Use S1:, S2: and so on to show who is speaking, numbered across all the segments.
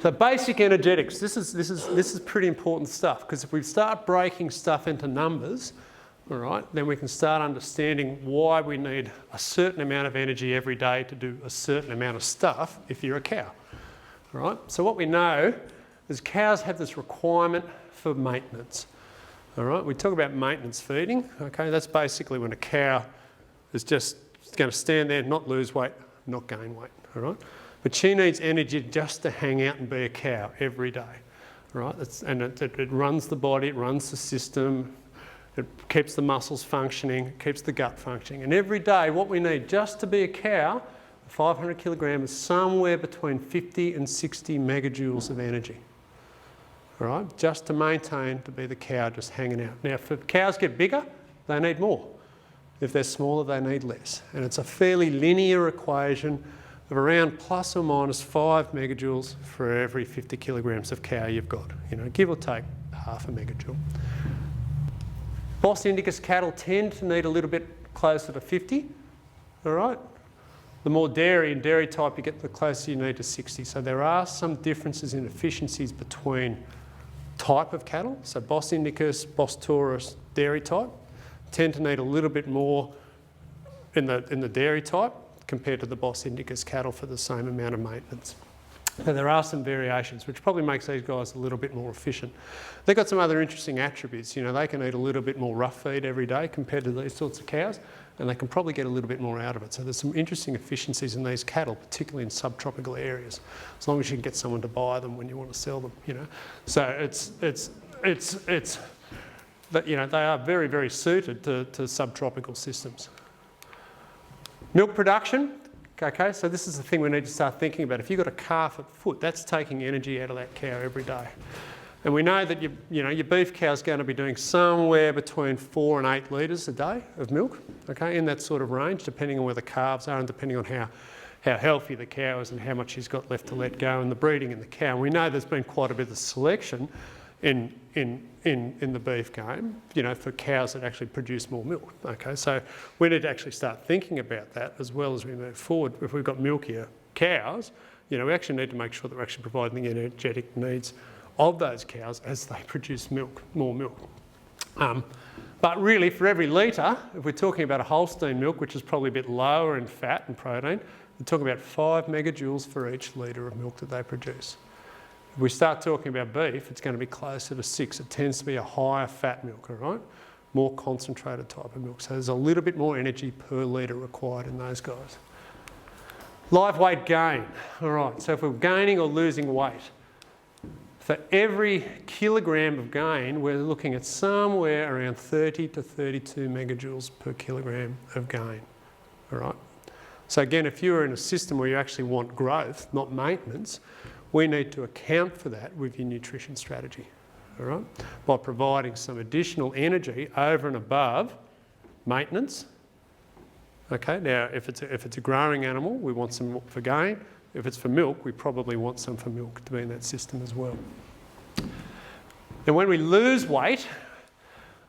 S1: So basic energetics, this is pretty important stuff, because if we start breaking stuff into numbers, all right, then we can start understanding why we need a certain amount of energy every day to do a certain amount of stuff if you're a cow. All right? So what we know is cows have this requirement for maintenance. All right? We talk about maintenance feeding. Okay, that's basically when a cow is just going to stand there, not lose weight, not gain weight. All right? But she needs energy just to hang out and be a cow every day. All right? It runs the body, it runs the system, it keeps the muscles functioning, it keeps the gut functioning. And every day, what we need just to be a cow, 500 kilograms, is somewhere between 50 and 60 megajoules of energy. All right? Just to maintain, to be the cow just hanging out. Now, if cows get bigger, they need more. If they're smaller, they need less. And it's a fairly linear equation of around plus or minus 5 megajoules for every 50 kilograms of cow you've got. You know, give or take half a megajoule. Bos indicus cattle tend to need a little bit closer to 50, all right? The more dairy and dairy type you get, the closer you need to 60. So there are some differences in efficiencies between type of cattle. So Bos indicus, Bos taurus, dairy type tend to need a little bit more in the dairy type compared to the Bos indicus cattle for the same amount of maintenance. So there are some variations, which probably makes these guys a little bit more efficient. They've got some other interesting attributes. You know, they can eat a little bit more rough feed every day compared to these sorts of cows, and they can probably get a little bit more out of it. So there's some interesting efficiencies in these cattle, particularly in subtropical areas, as long as you can get someone to buy them when you want to sell them, you know. So you know, they are very, very suited to subtropical systems. Milk production. Okay, so this is the thing we need to start thinking about. If you've got a calf at foot, that's taking energy out of that cow every day. And we know that your beef cow is going to be doing somewhere between 4 and 8 litres a day of milk, okay, in that sort of range, depending on where the calves are and depending on how healthy the cow is and how much she's got left to let go and the breeding in the cow. And we know there's been quite a bit of selection in the beef game, you know, for cows that actually produce more milk. Okay, so we need to actually start thinking about that as well as we move forward. If we've got milkier cows, you know, we actually need to make sure that we're actually providing the energetic needs of those cows as they produce milk, more milk. But really, for every litre, if we're talking about a Holstein milk, which is probably a bit lower in fat and protein, we're talking about 5 megajoules for each litre of milk that they produce. If we start talking about beef, it's going to be closer to 6. It tends to be a higher fat milk, all right? More concentrated type of milk. So there's a little bit more energy per litre required in those guys. Live weight gain, all right. So if we're gaining or losing weight, for every kilogram of gain, we're looking at somewhere around 30 to 32 megajoules per kilogram of gain, all right? So again, if you're in a system where you actually want growth, not maintenance, we need to account for that with your nutrition strategy, all right? By providing some additional energy over and above maintenance. Okay, now if it's a growing animal, we want some for gain. If it's for milk, we probably want some for milk to be in that system as well. And when we lose weight,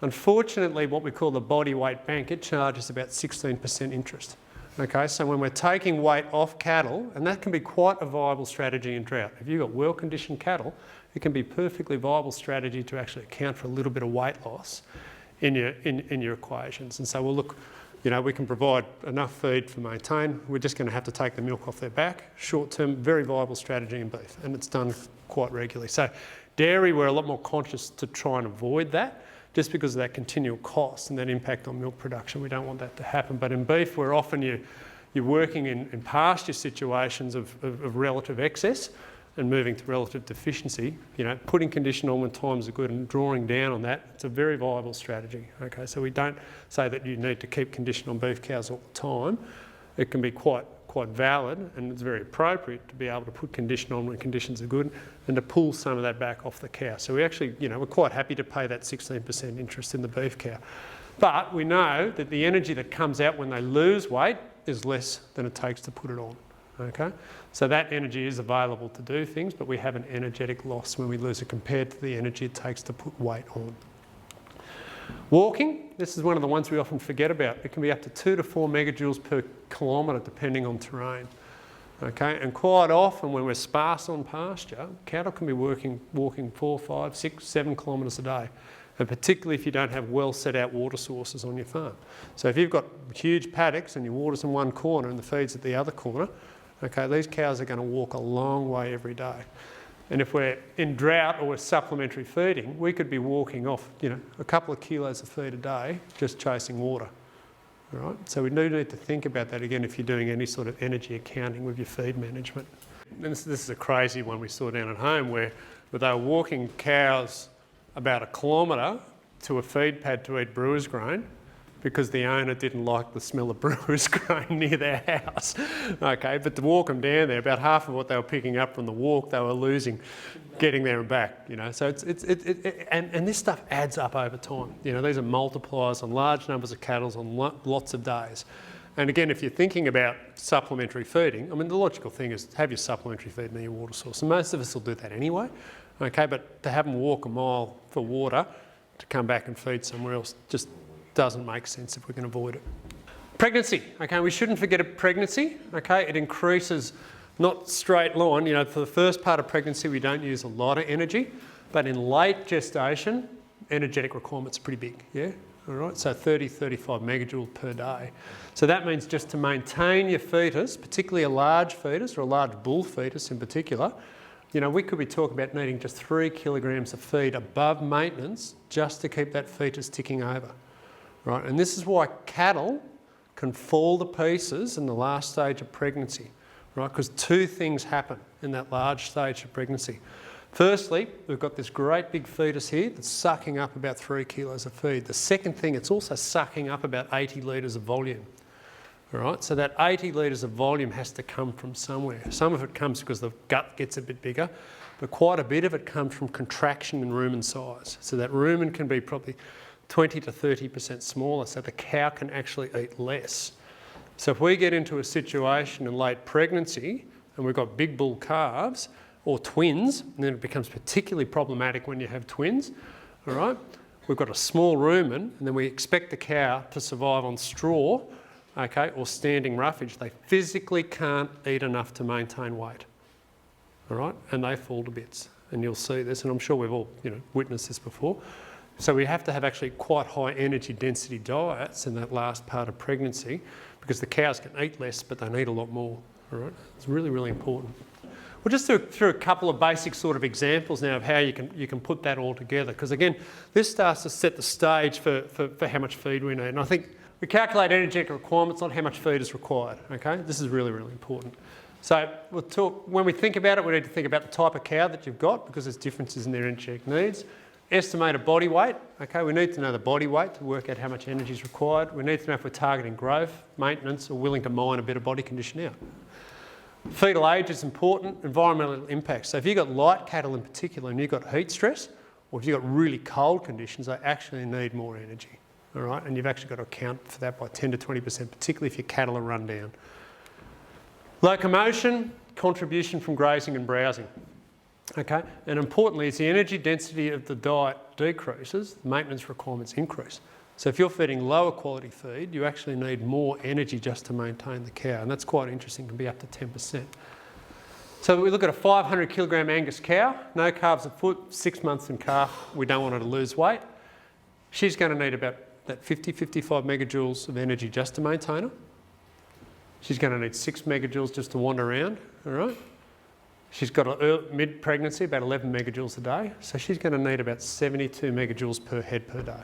S1: unfortunately what we call the body weight bank, it charges about 16% interest. Okay, so when we're taking weight off cattle, and that can be quite a viable strategy in drought. If you've got well-conditioned cattle, it can be a perfectly viable strategy to actually account for a little bit of weight loss in your equations. And so we'll look, you know, we can provide enough feed for maintain. We're just going to have to take the milk off their back. Short-term, very viable strategy in beef, and it's done quite regularly. So dairy, we're a lot more conscious to try and avoid that, just because of that continual cost and that impact on milk production. We don't want that to happen. But in beef, where often you're working in pasture situations of relative excess and moving to relative deficiency, you know, putting condition on when times are good and drawing down on that, it's a very viable strategy. Okay, so we don't say that you need to keep condition on beef cows all the time. It can be quite valid, and it's very appropriate to be able to put condition on when conditions are good and to pull some of that back off the cow. So we actually, you know, we're quite happy to pay that 16% interest in the beef cow. But we know that the energy that comes out when they lose weight is less than it takes to put it on. Okay? So that energy is available to do things, but we have an energetic loss when we lose it compared to the energy it takes to put weight on. Walking, this is one of the ones we often forget about. It can be up to 2 to 4 megajoules per kilometre depending on terrain. Okay, and quite often when we're sparse on pasture, cattle can be walking 4, 5, 6, 7 kilometres a day, and particularly if you don't have well set out water sources on your farm. So if you've got huge paddocks and your water's in one corner and the feed's at the other corner, okay, these cows are going to walk a long way every day. And if we're in drought or we're supplementary feeding, we could be walking off, a couple of kilos of feed a day just chasing water. All right? So we do need to think about that again if you're doing any sort of energy accounting with your feed management. And this is a crazy one we saw down at home where they were walking cows about 1 kilometre to a feed pad to eat brewer's grain because the owner didn't like the smell of brewer's grain near their house. Okay, but to walk them down there, about half of what they were picking up from the walk, they were losing getting there and back. So and this stuff adds up over time. These are multipliers on large numbers of cattle on lots of days. And again, if you're thinking about supplementary feeding, the logical thing is have your supplementary feed near your water source. And most of us will do that anyway. Okay, but to have them walk a mile for water to come back and feed somewhere else just doesn't make sense if we can avoid it. Pregnancy, okay, we shouldn't forget a pregnancy, okay, it increases not straight line, for the first part of pregnancy we don't use a lot of energy, but in late gestation, energetic requirements are pretty big, yeah, all right, so 30, 35 megajoules per day. So that means just to maintain your fetus, particularly a large fetus or a large bull fetus in particular, we could be talking about needing just 3 kilograms of feed above maintenance just to keep that fetus ticking over. Right, and this is why cattle can fall to pieces in the last stage of pregnancy, right? Because 2 things happen in that large stage of pregnancy. Firstly, we've got this great big fetus here that's sucking up about 3 kilos of feed. The second thing, it's also sucking up about 80 litres of volume. All right, so that 80 litres of volume has to come from somewhere. Some of it comes because the gut gets a bit bigger, but quite a bit of it comes from contraction in rumen size. So that rumen can be probably 20 to 30% smaller, so the cow can actually eat less. So if we get into a situation in late pregnancy and we've got big bull calves or twins, and then it becomes particularly problematic when you have twins, all right? We've got a small rumen and then we expect the cow to survive on straw, okay, or standing roughage. They physically can't eat enough to maintain weight, all right? And they fall to bits. And you'll see this, and I'm sure we've all witnessed this before. So we have to have actually quite high energy density diets in that last part of pregnancy because the cows can eat less but they need a lot more. All right? It's really, really important. We'll just do through a couple of basic sort of examples now of how you can put that all together, because again, this starts to set the stage for how much feed we need. And I think we calculate energetic requirements, not how much feed is required. Okay, this is really, really important. So we'll talk, when we think about it, we need to think about the type of cow that you've got because there's differences in their energetic needs. Estimated body weight, okay, we need to know the body weight to work out how much energy is required. We need to know if we're targeting growth, maintenance, or willing to mine a bit of body condition out. Fetal age is important, environmental impacts. So if you've got light cattle in particular and you've got heat stress, or if you've got really cold conditions, they actually need more energy, all right? And you've actually got to account for that by 10 to 20%, particularly if your cattle are run down. Locomotion, contribution from grazing and browsing. Okay, and importantly, as the energy density of the diet decreases, maintenance requirements increase. So if you're feeding lower quality feed, you actually need more energy just to maintain the cow, and that's quite interesting, can be up to 10%. So we look at a 500 kilogram Angus cow, no calves at foot, 6 months in calf, we don't want her to lose weight. She's going to need about that 50, 55 megajoules of energy just to maintain her. She's going to need 6 megajoules just to wander around, all right? She's got a mid-pregnancy, about 11 megajoules a day, so she's going to need about 72 megajoules per head per day,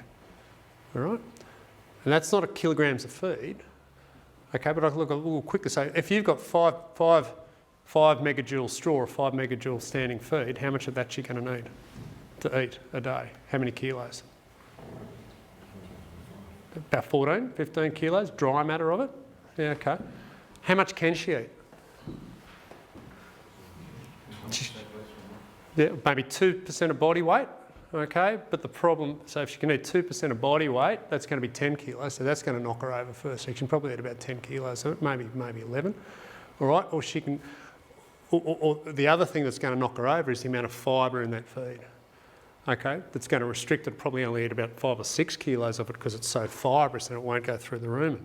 S1: all right? And that's not a kilograms of feed, okay, but I can look a little quicker. So if you've got 5 megajoule straw or 5 megajoule standing feed, how much of that you're going to need to eat a day? How many kilos? About 14, 15 kilos, dry matter of it? Yeah, okay. How much can she eat? Yeah, maybe 2% of body weight, okay? But the problem, so if she can eat 2% of body weight, that's going to be 10 kilos, so that's going to knock her over first. So she can probably eat about 10 kilos, so maybe 11, all right? Or she can, or the other thing that's going to knock her over is the amount of fibre in that feed, okay? That's going to restrict it, probably only eat about 5 or 6 kilos of it because it's so fibrous and it won't go through the rumen,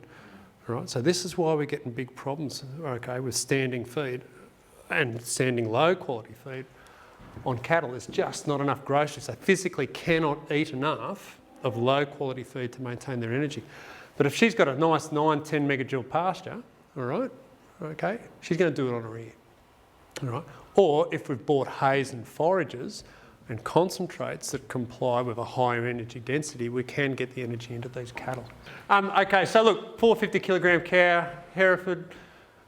S1: All right, so this is why we're getting big problems, okay, with standing feed and standing low quality feed on cattle. There's just not enough growth. They physically cannot eat enough of low quality feed to maintain their energy. But if she's got a nice 9-10 megajoule pasture, all right, okay, she's going to do it on her ear, all right. Or if we've bought hays and forages and concentrates that comply with a higher energy density, we can get the energy into these cattle. Okay, so look, 450 kilogram cow, Hereford,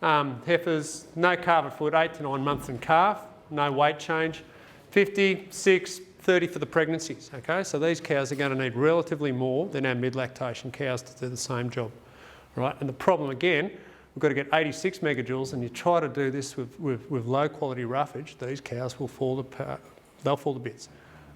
S1: heifers, no calf at foot, 8 to 9 months in calf, no weight change, 50, 6, 30 for the pregnancies, okay? So these cows are going to need relatively more than our mid-lactation cows to do the same job, right? And the problem again, we've got to get 86 megajoules, and you try to do this with low quality roughage, these cows will fall apart, they'll fall to bits,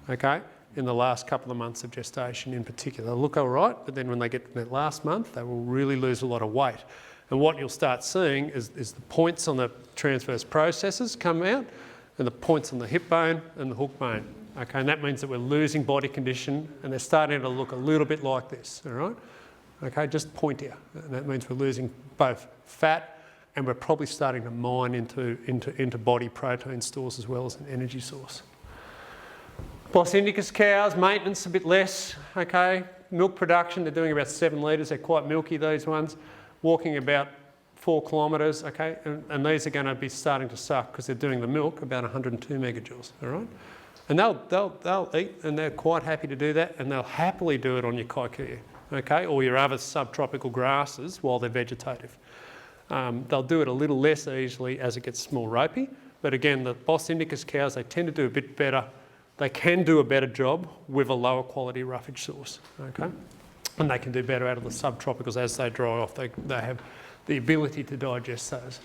S1: okay? In the last couple of months of gestation in particular. They'll look all right, but then when they get to that last month, they will really lose a lot of weight. And what you'll start seeing is the points on the transverse processes come out, and the points on the hip bone and the hook bone. Okay, and that means that we're losing body condition, and they're starting to look a little bit like this, all right? Okay, just pointier. And that means we're losing both fat, and we're probably starting to mine into body protein stores as well as an energy source. Bos Indicus cows, maintenance a bit less, okay? Milk production, they're doing about 7 litres. They're quite milky, these ones. Walking about 4 kilometres, okay? And these are going to be starting to suck because they're doing the milk about 102 megajoules, all right? And they'll eat, and they're quite happy to do that, and they'll happily do it on your kikuyu, okay, or your other subtropical grasses while they're vegetative. They'll do it a little less easily as it gets more ropey, but again, the Bos Indicus cows, they tend to do a bit better. They can do a better job with a lower quality roughage source, okay? And they can do better out of the subtropicals as they dry off. They have the ability to digest those.